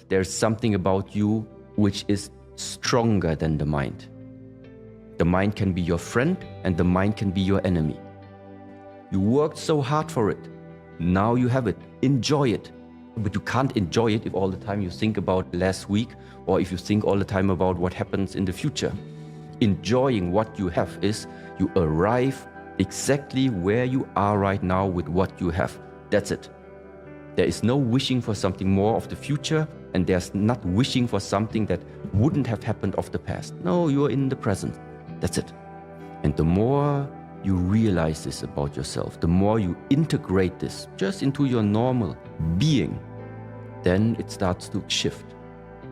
there's something about you which is stronger than the mind. The mind can be your friend and the mind can be your enemy. You worked so hard for it. Now you have it. Enjoy it. But you can't enjoy it if all the time you think about last week or if you think all the time about what happens in the future. Enjoying what you have is you arrive exactly where you are right now with what you have. That's it. There is no wishing for something more of the future, and there's not wishing for something that wouldn't have happened of the past. No, you're in the present. That's it. And the more you realize this about yourself, the more you integrate this just into your normal being, then it starts to shift.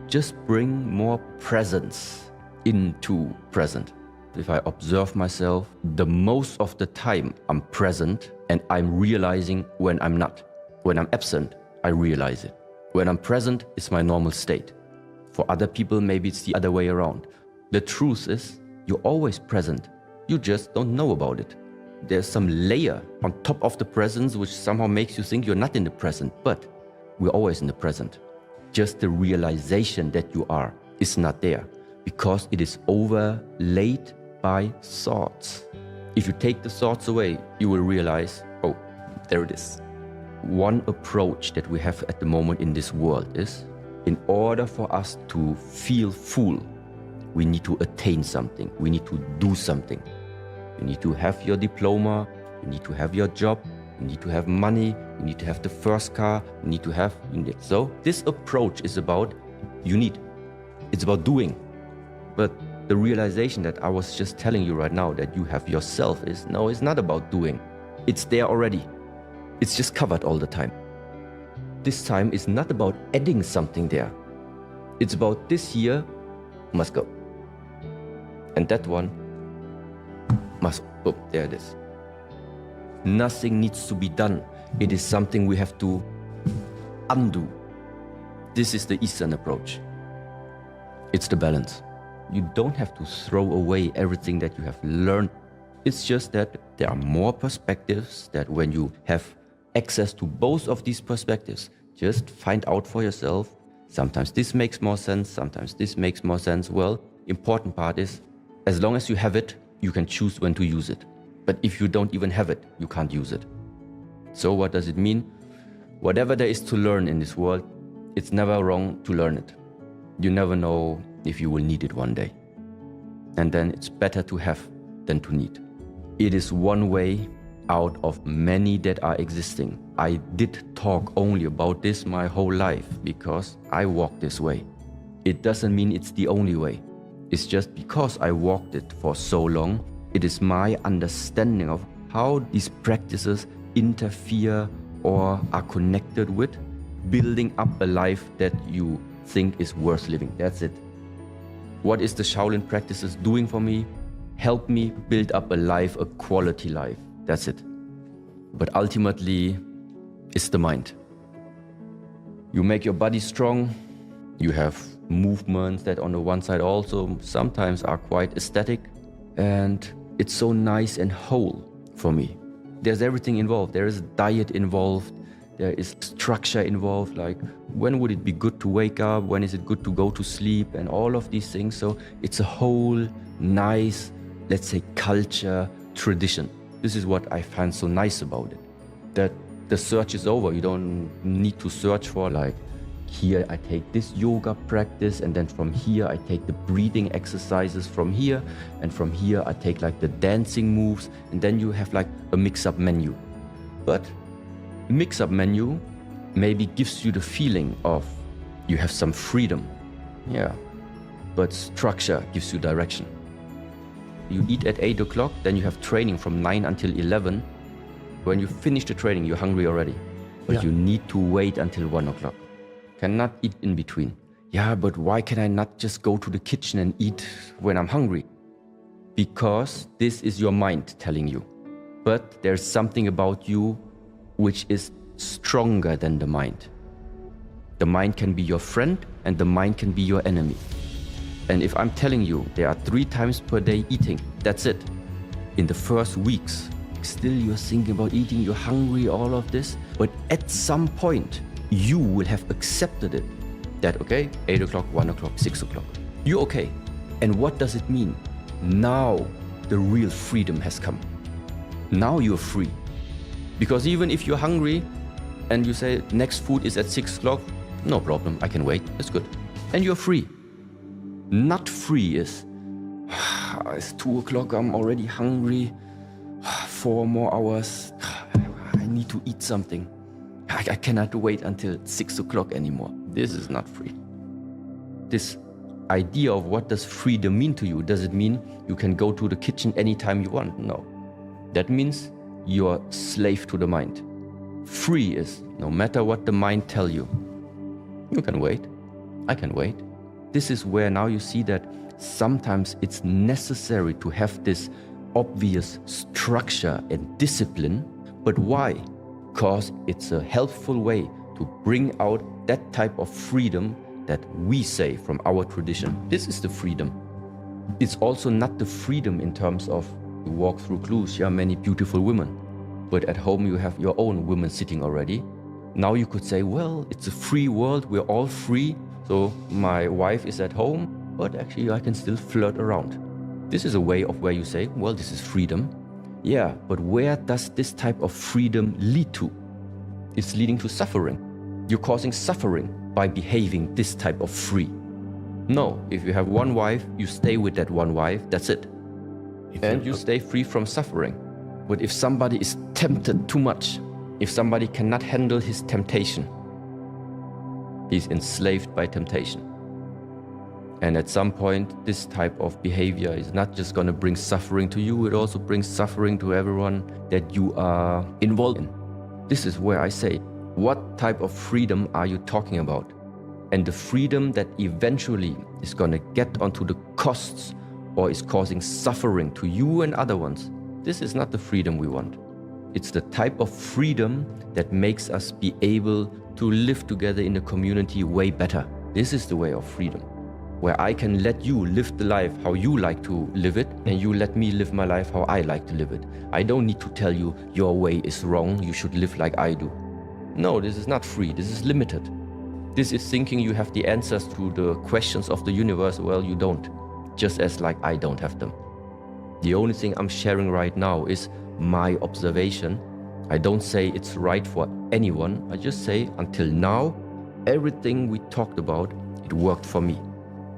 Just bring more presence into present. If I observe myself, the most of the time I'm present and I'm realizing when I'm not. When I'm absent, I realize it. When I'm present, it's my normal state. For other people, maybe it's the other way around. The truth is, you're always present. You just don't know about it. There's some layer on top of the presence which somehow makes you think you're not in the present, but we're always in the present. Just the realization that you are is not there because it is overlaid by thoughts. If you take the thoughts away, you will realize, oh, there it is. One approach that we have at the moment in this world is, in order for us to feel full, we need to attain something. We need to do something. You need to have your diploma. You need to have your job. You need to have money. You need to have the first car. You need to have... So this approach is about you need. It's about doing. But the realization that I was just telling you right now that you have yourself is, no, it's not about doing. It's there already. It's just covered all the time. This time is not about adding something there. It's about this here must go. And that one must, oh, there it is. Nothing needs to be done. It is something we have to undo. This is the Eastern approach. It's the balance. You don't have to throw away everything that you have learned. It's just that there are more perspectives that when you have access to both of these perspectives, just find out for yourself. Sometimes this makes more sense, sometimes this makes more sense. Well, important part is, as long as you have it, you can choose when to use it. But if you don't even have it, you can't use it. So what does it mean? Whatever there is to learn in this world, it's never wrong to learn it. You never know if you will need it one day. And then it's better to have than to need. It is one way out of many that are existing. I did talk only about this my whole life because I walk this way. It doesn't mean it's the only way. It's just because I walked it for so long, it is my understanding of how these practices interfere or are connected with building up a life that you think is worth living. That's it. What is the Shaolin practices doing for me? Help me build up a life, a quality life. That's it. But ultimately, it's the mind. You make your body strong. You have movements that on the one side also sometimes are quite aesthetic. And it's so nice and whole for me. There's everything involved. There is diet involved. There is structure involved, like when would it be good to wake up? When is it good to go to sleep? And all of these things. So it's a whole nice, let's say, culture, tradition. This is what I find so nice about it. That the search is over. You don't need to search for like, here I take this yoga practice and then from here I take the breathing exercises from here and from here I take like the dancing moves and then you have like a mix-up menu. But mix-up menu maybe gives you the feeling of you have some freedom. Yeah, but structure gives you direction. You eat at 8 o'clock, then you have training from 9 until 11. When you finish the training, you're hungry already. But you need to wait until 1 o'clock. Cannot eat in between. Yeah, but why can I not just go to the kitchen and eat when I'm hungry? Because this is your mind telling you. But there's something about you which is stronger than the mind. The mind can be your friend and the mind can be your enemy. And if I'm telling you there are 3 times per day eating, that's it. In the first weeks, still you're thinking about eating, you're hungry, all of this. But at some point, you will have accepted it. That, okay, 8 o'clock, 1 o'clock, 6 o'clock. You're okay. And what does it mean? Now the real freedom has come. Now you're free. Because even if you're hungry and you say next food is at 6 o'clock, no problem, I can wait, it's good. And you're free. Not free is, it's 2 o'clock, I'm already hungry, 4 more hours, I need to eat something. I cannot wait until 6 o'clock anymore. This is not free. This idea of what does freedom mean to you, does it mean you can go to the kitchen anytime you want? No. That means you're slave to the mind. Free is, no matter what the mind tell you, you can wait, I can wait. This is where now you see that sometimes it's necessary to have this obvious structure and discipline. But why? Because it's a helpful way to bring out that type of freedom that we say from our tradition. This is the freedom. It's also not the freedom in terms of you walk through Cluj, many beautiful women, but at home you have your own women sitting already. Now you could say, well, it's a free world, we're all free, so my wife is at home, but actually I can still flirt around. This is a way of where you say, well, this is freedom. Yeah, but where does this type of freedom lead to? It's leading to suffering. You're causing suffering by behaving this type of free. No, if you have one wife, you stay with that one wife, that's it. And you stay free from suffering. But if somebody is tempted too much, if somebody cannot handle his temptation, he's enslaved by temptation. And at some point, this type of behavior is not just going to bring suffering to you, it also brings suffering to everyone that you are involved in. This is where I say, what type of freedom are you talking about? And the freedom that eventually is going to get onto the costs or is causing suffering to you and other ones, this is not the freedom we want. It's the type of freedom that makes us be able to live together in the community way better. This is the way of freedom, where I can let you live the life how you like to live it, and you let me live my life how I like to live it. I don't need to tell you your way is wrong, you should live like I do. No, this is not free, this is limited. This is thinking you have the answers to the questions of the universe. Well, you don't, just as like I don't have them. The only thing I'm sharing right now is my observation. I don't say it's right for anyone, I just say until now, everything we talked about, it worked for me.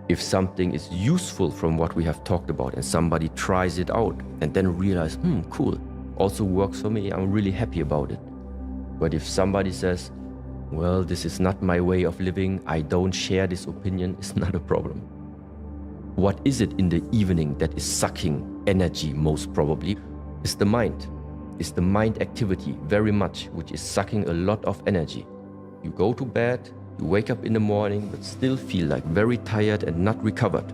If something is useful from what we have talked about and somebody tries it out and then realize, cool, also works for me, I'm really happy about it. But if somebody says, well, this is not my way of living, I don't share this opinion, it's not a problem. What is it in the evening that is sucking energy most probably? It's the mind. It's the mind activity very much, which is sucking a lot of energy. You go to bed, you wake up in the morning, but still feel like very tired and not recovered.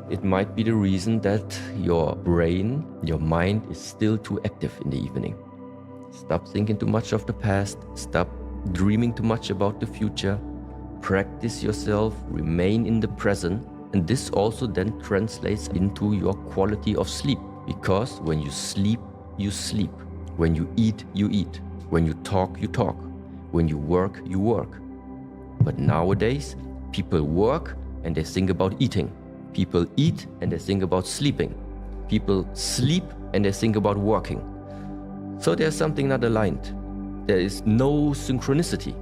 It might be the reason that your brain, your mind is still too active in the evening. Stop thinking too much of the past, stop dreaming too much about the future, practice yourself, remain in the present, and this also then translates into your quality of sleep. Because when you sleep, you sleep. When you eat, you eat. When you talk, you talk. When you work, you work. But nowadays, people work and they think about eating. People eat and they think about sleeping. People sleep and they think about working. So there's something not aligned. There is no synchronicity.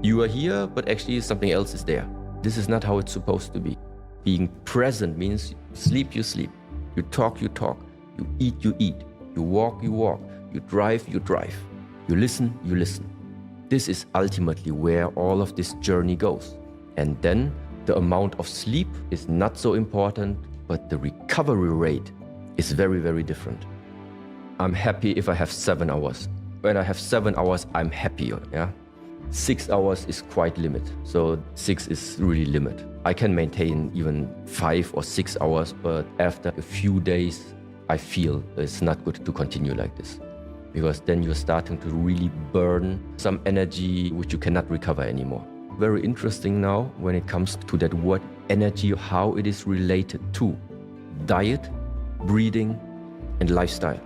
You are here, but actually something else is there. This is not how it's supposed to be. Being present means you sleep, you sleep. You talk, you talk. You eat, you eat. You walk, you walk. You drive, you drive. You listen, you listen. This is ultimately where all of this journey goes. And then the amount of sleep is not so important, but the recovery rate is very, very different. I'm happy if I have 7 hours. When I have 7 hours, I'm happier, 6 hours is quite limit. So 6 is really limit. I can maintain even 5 or 6 hours, but after a few days, I feel it's not good to continue like this. Because then you're starting to really burn some energy which you cannot recover anymore. Very interesting now when it comes to that word energy, how it is related to diet, breathing, and lifestyle.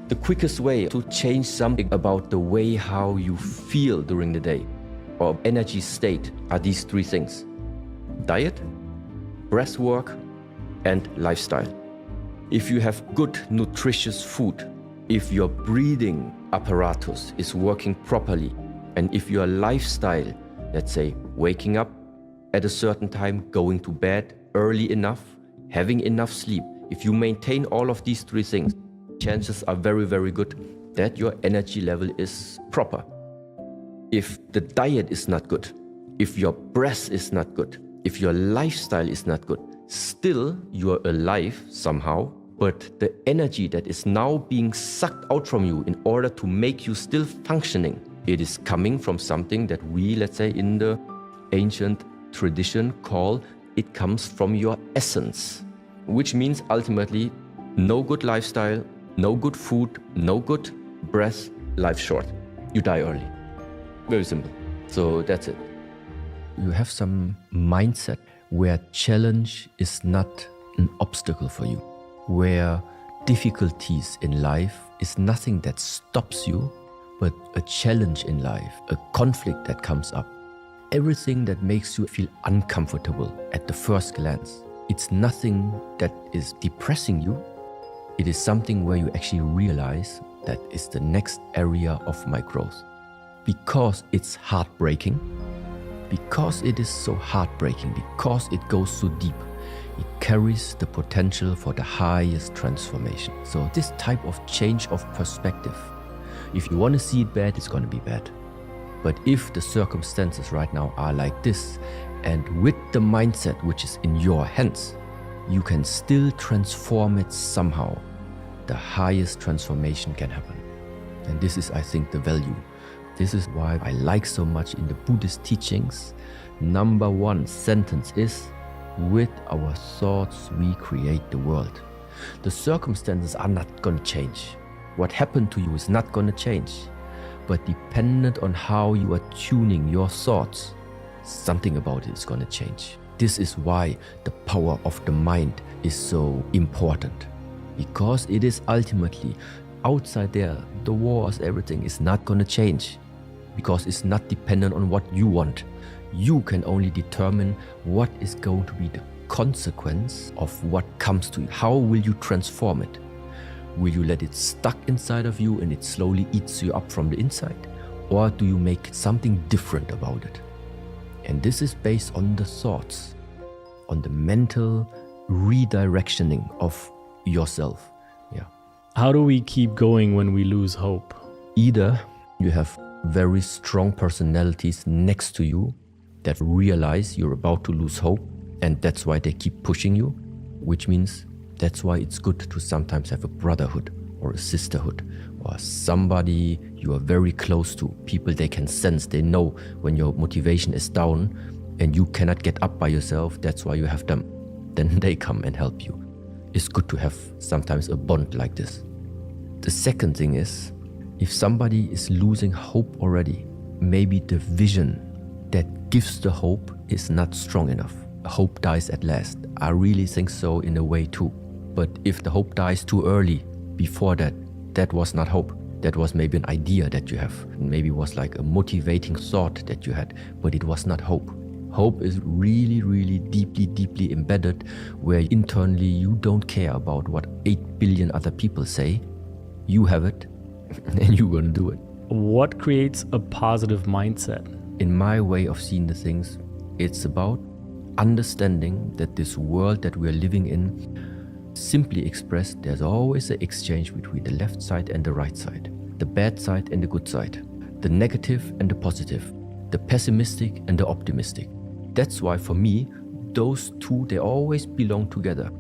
The quickest way to change something about the way how you feel during the day or energy state are these 3 things. diet, breath work, and lifestyle. If you have good, nutritious food, if your breathing apparatus is working properly, and if your lifestyle, let's say waking up at a certain time, going to bed early enough, having enough sleep, if you maintain all of these three things, chances are very, very good that your energy level is proper. If the diet is not good, if your breath is not good, if your lifestyle is not good, still you are alive somehow, but the energy that is now being sucked out from you in order to make you still functioning, it is coming from something that we, let's say in the ancient tradition, call it comes from your essence, which means ultimately no good lifestyle, no good food, no good breath, life short. You die early. Very simple. So that's it. You have some mindset where challenge is not an obstacle for you, where difficulties in life is nothing that stops you, but a challenge in life, a conflict that comes up. Everything that makes you feel uncomfortable at the first glance, it's nothing that is depressing you. It is something where you actually realize that is the next area of my growth. Because it's heartbreaking, because it is so heartbreaking, because it goes so deep, it carries the potential for the highest transformation. So this type of change of perspective, if you want to see it bad, it's going to be bad. But if the circumstances right now are like this, and with the mindset which is in your hands, you can still transform it somehow, the highest transformation can happen. And this is, I think, the value. This is why I like so much in the Buddhist teachings. Number one sentence is, with our thoughts we create the world. The circumstances are not going to change. What happened to you is not going to change. But dependent on how you are tuning your thoughts, something about it is going to change. This is why the power of the mind is so important. Because it is ultimately outside there, the wars, everything is not going to change. Because it's not dependent on what you want. You can only determine what is going to be the consequence of what comes to you. How will you transform it? Will you let it stuck inside of you and it slowly eats you up from the inside? Or do you make something different about it? And this is based on the thoughts, on the mental redirectioning of yourself. Yeah. How do we keep going when we lose hope? Either you have very strong personalities next to you that realize you're about to lose hope, and that's why they keep pushing you, which means that's why it's good to sometimes have a brotherhood or a sisterhood or somebody you are very close to, people they can sense, they know when your motivation is down and you cannot get up by yourself, that's why you have them. Then they come and help you. It's good to have sometimes a bond like this. The second thing is, if somebody is losing hope already, maybe the vision that gives the hope is not strong enough. Hope dies at last. I really think so in a way too. But if the hope dies too early, before that, that was not hope. That was maybe an idea that you have. Maybe was like a motivating thought that you had, but it was not hope. Hope is really, really deeply, deeply embedded, where internally you don't care about what 8 billion other people say. You have it, and you're gonna do it. What creates a positive mindset? In my way of seeing the things, it's about understanding that this world that we're living in, simply expressed, there's always an exchange between the left side and the right side, the bad side and the good side, the negative and the positive, the pessimistic and the optimistic. That's why for me, those two, they always belong together.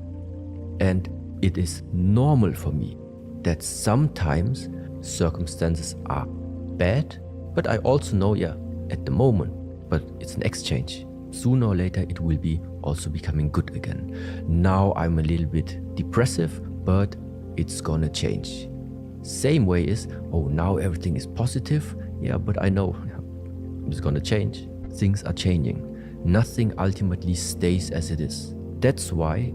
And it is normal for me that sometimes circumstances are bad, but I also know, at the moment, but it's an exchange. Sooner or later, it will be also becoming good again. Now I'm a little bit depressive, but it's gonna change. Same way is, now everything is positive. But I know it's gonna change. Things are changing. Nothing ultimately stays as it is. That's why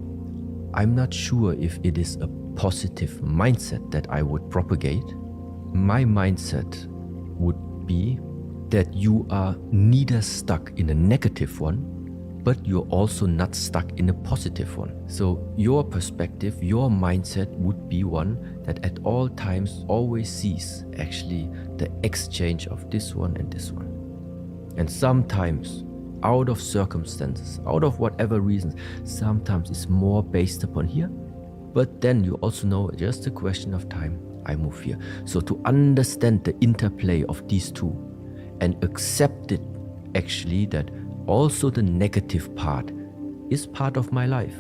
I'm not sure if it is a positive mindset that I would propagate. My mindset would be that you are neither stuck in a negative one, but you're also not stuck in a positive one. So your perspective, your mindset would be one that at all times always sees actually the exchange of this one and this one. And sometimes, out of circumstances, out of whatever reasons, sometimes it's more based upon here. But then you also know just a question of time, I move here. So to understand the interplay of these two and accept it actually that also the negative part is part of my life.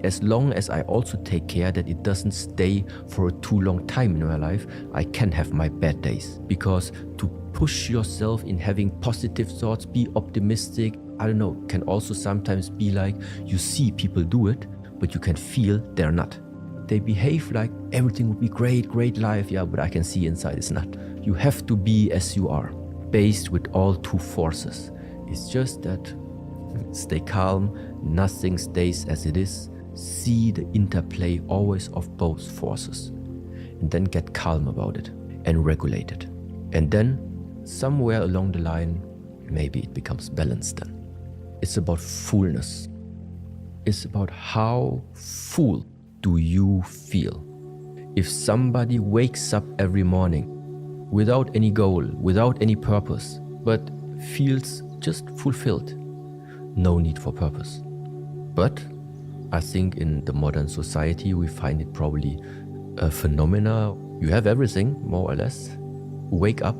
As long as I also take care that it doesn't stay for a too long time in my life, I can have my bad days. Because to push yourself in having positive thoughts, be optimistic, I don't know, can also sometimes be like you see people do it, but you can feel they're not. They behave like everything would be great, great life, yeah, but I can see inside it's not. You have to be as you are, based with all two forces. It's just that stay calm, nothing stays as it is. See the interplay always of both forces. And then get calm about it and regulate it. And then somewhere along the line, maybe it becomes balanced then. It's about fullness. It's about how full do you feel? If somebody wakes up every morning without any goal, without any purpose, but feels just fulfilled, no need for purpose. But I think in the modern society, we find it probably a phenomena. You have everything, more or less. Wake up,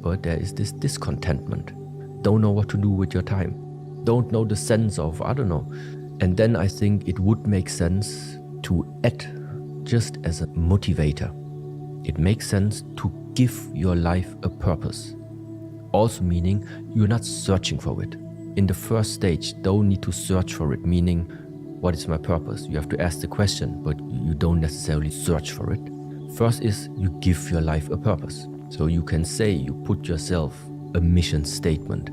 but there is this discontentment. Don't know what to do with your time. Don't know the sense of, I don't know. And then I think it would make sense to add just as a motivator. It makes sense to give your life a purpose. Also meaning you're not searching for it. In the first stage, don't need to search for it, meaning what is my purpose? You have to ask the question, but you don't necessarily search for it. First is you give your life a purpose. So you can say you put yourself a mission statement.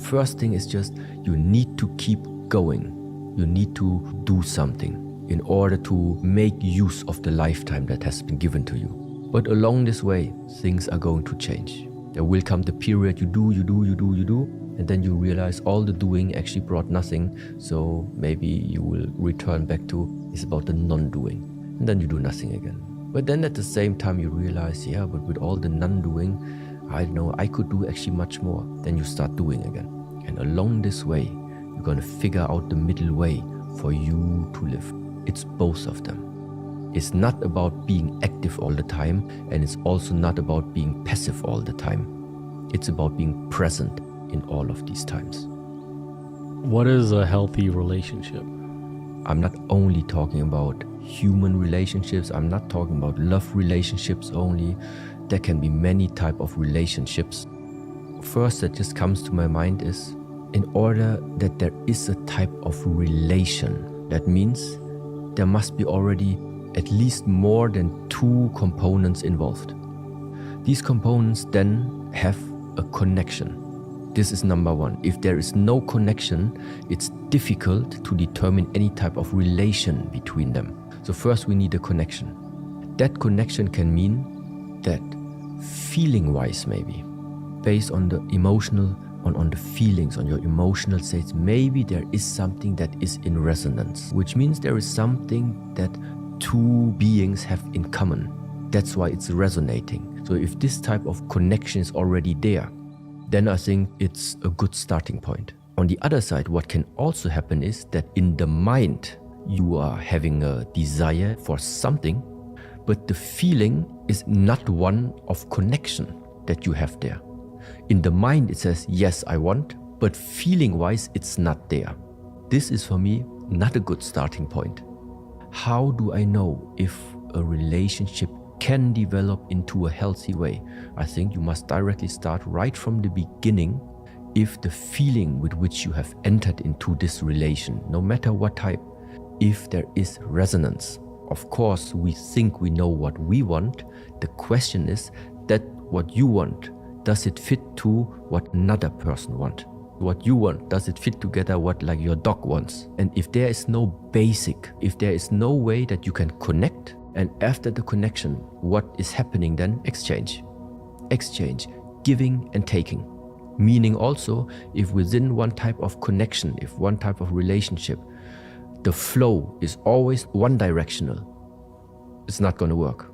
First thing is just you need to keep going. You need to do something in order to make use of the lifetime that has been given to you. But along this way, things are going to change. There will come the period you do, and then you realize all the doing actually brought nothing. So maybe you will return back to, it's about the non-doing. And then you do nothing again. But then at the same time you realize, yeah, but with all the non-doing, I don't know, I could do actually much more. Then you start doing again. And along this way, you're going to figure out the middle way for you to live. It's both of them. It's not about being active all the time, and it's also not about being passive all the time. It's about being present in all of these times. What is a healthy relationship? I'm not only talking about human relationships. I'm not talking about love relationships only. There can be many types of relationships. First that just comes to my mind is, in order that there is a type of relation, that means there must be already at least more than two components involved. These components then have a connection. This is number one. If there is no connection, it's difficult to determine any type of relation between them. So first we need a connection. That connection can mean that feeling-wise maybe, based on the emotional, on the feelings, on your emotional states, maybe there is something that is in resonance, which means there is something that two beings have in common. That's why it's resonating. So if this type of connection is already there, then I think it's a good starting point. On the other side, what can also happen is that in the mind, you are having a desire for something, but the feeling is not one of connection that you have there. In the mind, it says, yes, I want, but feeling-wise, it's not there. This is for me not a good starting point. How do I know if a relationship can develop into a healthy way? I think you must directly start right from the beginning. If the feeling with which you have entered into this relation, no matter what type, if there is resonance. Of course, we think we know what we want. The question is that what you want, does it fit to what another person wants? What you want, does it fit together what like your dog wants? And if there is no basic, if there is no way that you can connect, and after the connection, what is happening then? Exchange, giving and taking. Meaning also, if within one type of connection, if one type of relationship, the flow is always one directional, it's not going to work.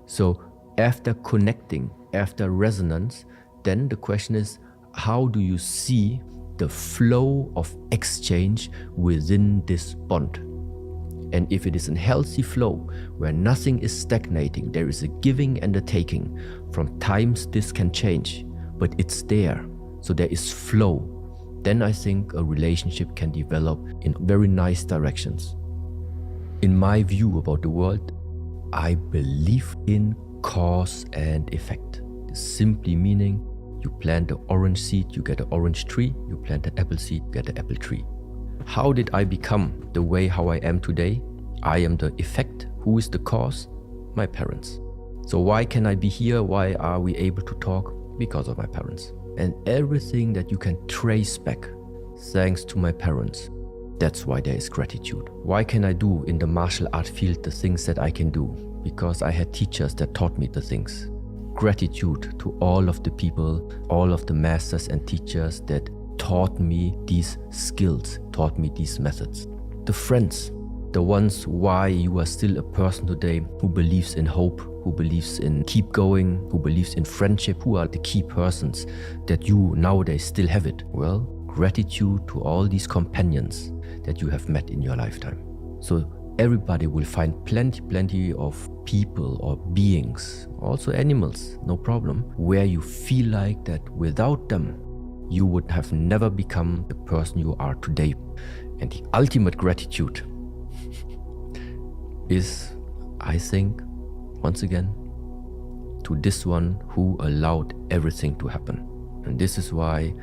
So after connecting, after resonance, then the question is, how do you see the flow of exchange within this bond? And if it is a healthy flow where nothing is stagnating, there is a giving and a taking. From times this can change, but it's there. So there is flow. Then I think a relationship can develop in very nice directions. In my view about the world, I believe in cause and effect. Simply meaning, you plant an orange seed, you get an orange tree. You plant an apple seed, you get an apple tree. How did I become the way how I am today? I am the effect. Who is the cause? My parents. So why can I be here? Why are we able to talk? Because of my parents. And everything that you can trace back, thanks to my parents, that's why there is gratitude. Why can I do in the martial art field the things that I can do? Because I had teachers that taught me the things. Gratitude to all of the people, all of the masters and teachers that taught me these skills, taught me these methods. The friends, the ones why you are still a person today who believes in hope, who believes in keep going, who believes in friendship, who are the key persons that you nowadays still have it. Well, gratitude to all these companions that you have met in your lifetime. So everybody will find plenty of people or beings, also animals, no problem, where you feel like that without them, you would have never become the person you are today. And the ultimate gratitude is, I think, once again, to this one who allowed everything to happen. And this is why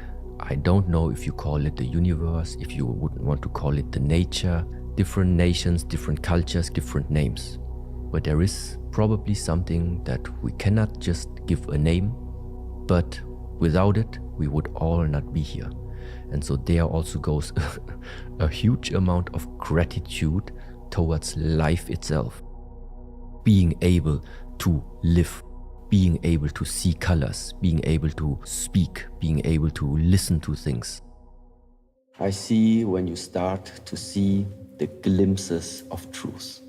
I don't know if you call it the universe, if you wouldn't want to call it the nature, different nations, different cultures, different names. But there is probably something that we cannot just give a name, but without it, we would all not be here. And so there also goes a huge amount of gratitude towards life itself. Being able to live, being able to see colors, being able to speak, being able to listen to things. I see when you start to see the glimpses of truth.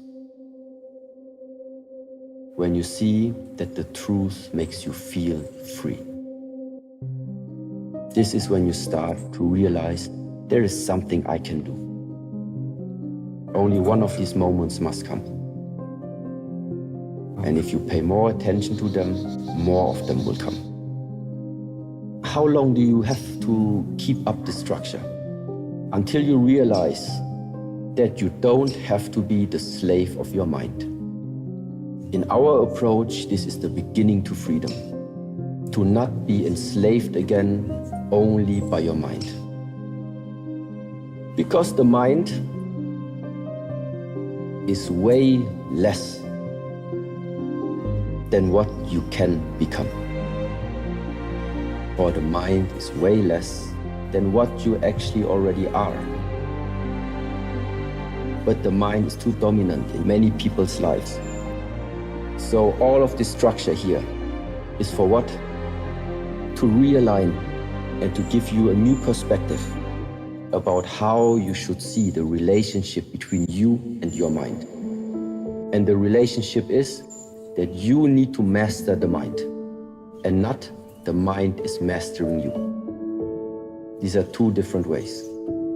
When you see that the truth makes you feel free. This is when you start to realize there is something I can do. Only one of these moments must come. And if you pay more attention to them, more of them will come. How long do you have to keep up the structure? Until you realize that you don't have to be the slave of your mind. In our approach, this is the beginning to freedom. To not be enslaved again only by your mind. Because the mind is way less than what you can become. Or the mind is way less than what you actually already are. But the mind is too dominant in many people's lives. So all of this structure here is for what? To realign and to give you a new perspective about how you should see the relationship between you and your mind. And the relationship is that you need to master the mind and not the mind is mastering you. These are two different ways.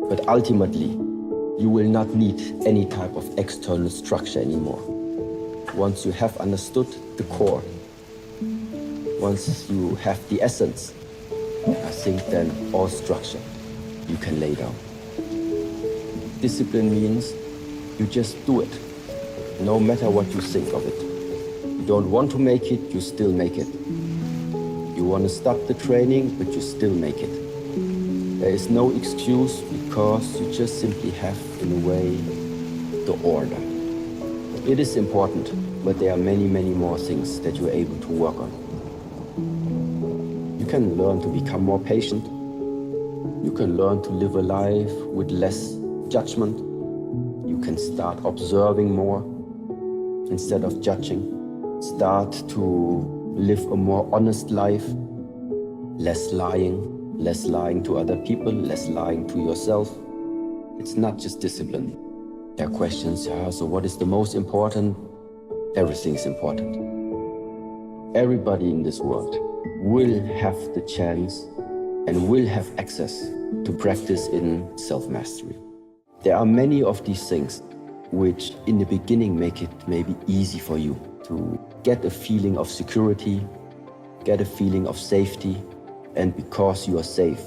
But ultimately, you will not need any type of external structure anymore. Once you have understood the core, once you have the essence, I think then all structure you can lay down. Discipline means you just do it, no matter what you think of it. You don't want to make it, you still make it. You want to stop the training, but you still make it. There is no excuse because you just simply have, in a way, the order. It is important, but there are many more things that you're able to work on. You can learn to become more patient. You can learn to live a life with less judgment. You can start observing more instead of judging. Start to live a more honest life, less lying, less lying to other people, less lying to yourself. It's not just discipline. There are questions, so what is the most important? Everything is important. Everybody in this world will have the chance and will have access to practice in self-mastery. There are many of these things which in the beginning make it maybe easy for you to get a feeling of security, get a feeling of safety, and because you are safe,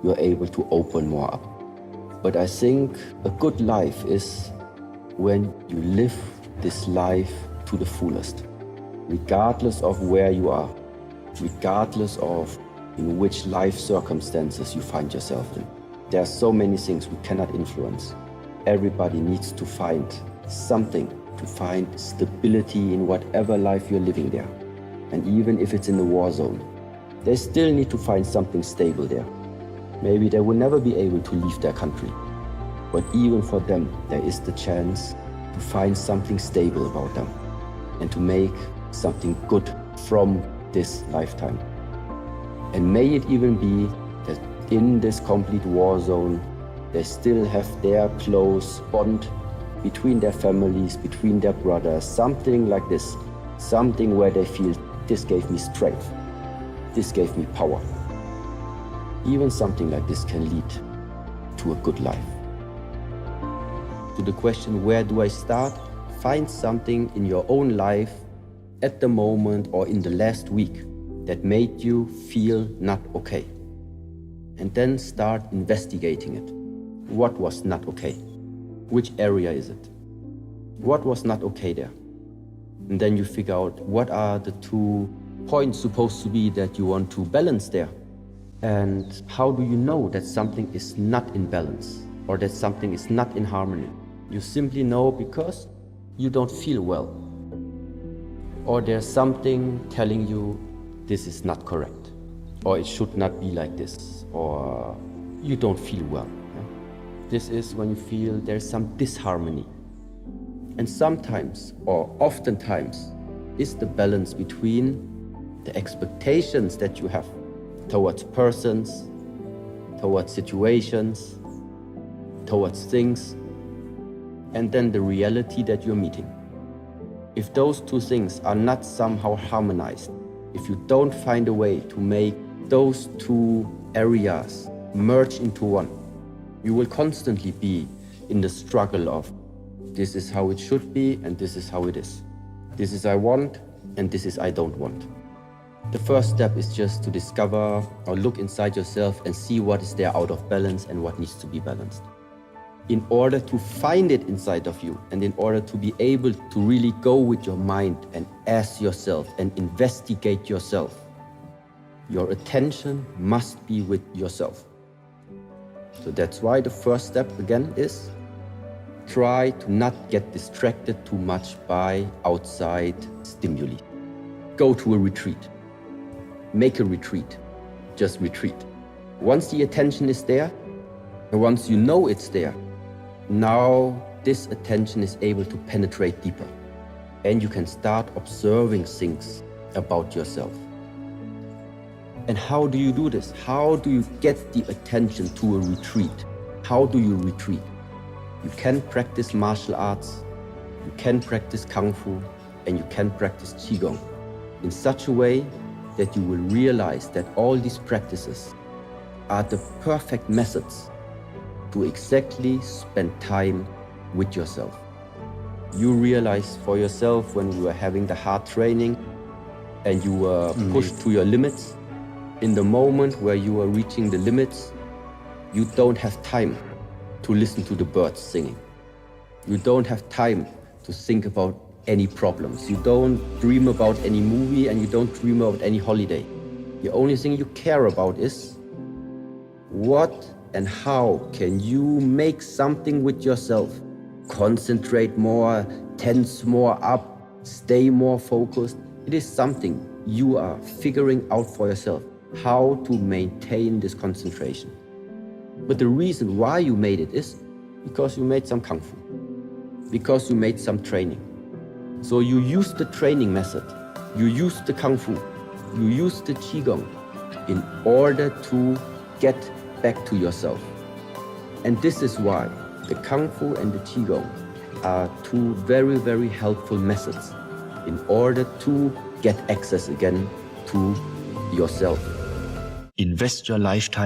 you are able to open more up. But I think a good life is when you live this life to the fullest, regardless of where you are, regardless of in which life circumstances you find yourself in. There are so many things we cannot influence. Everybody needs to find something, to find stability in whatever life you're living there. And even if it's in the war zone, they still need to find something stable there. Maybe they will never be able to leave their country, but even for them, there is the chance to find something stable about them and to make something good from this lifetime. And may it even be that in this complete war zone, they still have their close bond between their families, between their brothers, something like this, something where they feel this gave me strength, this gave me power. Even something like this can lead to a good life. To the question, where do I start? Find something in your own life at the moment or in the last week that made you feel not okay. And then start investigating it. What was not okay? Which area is it? What was not okay there? And then you figure out what are the 2 points supposed to be that you want to balance there. And how do you know that something is not in balance or that something is not in harmony? You simply know because you don't feel well. Or there's something telling you this is not correct, or it should not be like this, or you don't feel well. This is when you feel there's some disharmony. And sometimes, or oftentimes, is the balance between the expectations that you have towards persons, towards situations, towards things, and then the reality that you're meeting. If those 2 things are not somehow harmonized, if you don't find a way to make those 2 areas merge into one, you will constantly be in the struggle of this is how it should be and this is how it is. This is I want and this is I don't want. The first step is just to discover or look inside yourself and see what is there out of balance and what needs to be balanced. In order to find it inside of you and in order to be able to really go with your mind and ask yourself and investigate yourself, your attention must be with yourself. So that's why the first step again is try to not get distracted too much by outside stimuli. Go to a retreat. Make a retreat. Just retreat. Once the attention is there, and once you know it's there, now this attention is able to penetrate deeper. And you can start observing things about yourself. And how do you do this? How do you get the attention to a retreat? How do you retreat? You can practice martial arts, you can practice Kung Fu, and you can practice Qigong in such a way that you will realize that all these practices are the perfect methods to exactly spend time with yourself. You realize for yourself when you are having the hard training and you were pushed to your limits, in the moment where you are reaching the limits, you don't have time to listen to the birds singing. You don't have time to think about any problems. You don't dream about any movie and you don't dream about any holiday. The only thing you care about is what and how can you make something with yourself. Concentrate more, tense more up, stay more focused. It is something you are figuring out for yourself, how to maintain this concentration. But the reason why you made it is because you made some Kung Fu, because you made some training. So you use the training method, you use the Kung Fu, you use the Qigong in order to get back to yourself. And this is why the Kung Fu and the Qigong are two very, very helpful methods in order to get access again to yourself. Invest your lifetime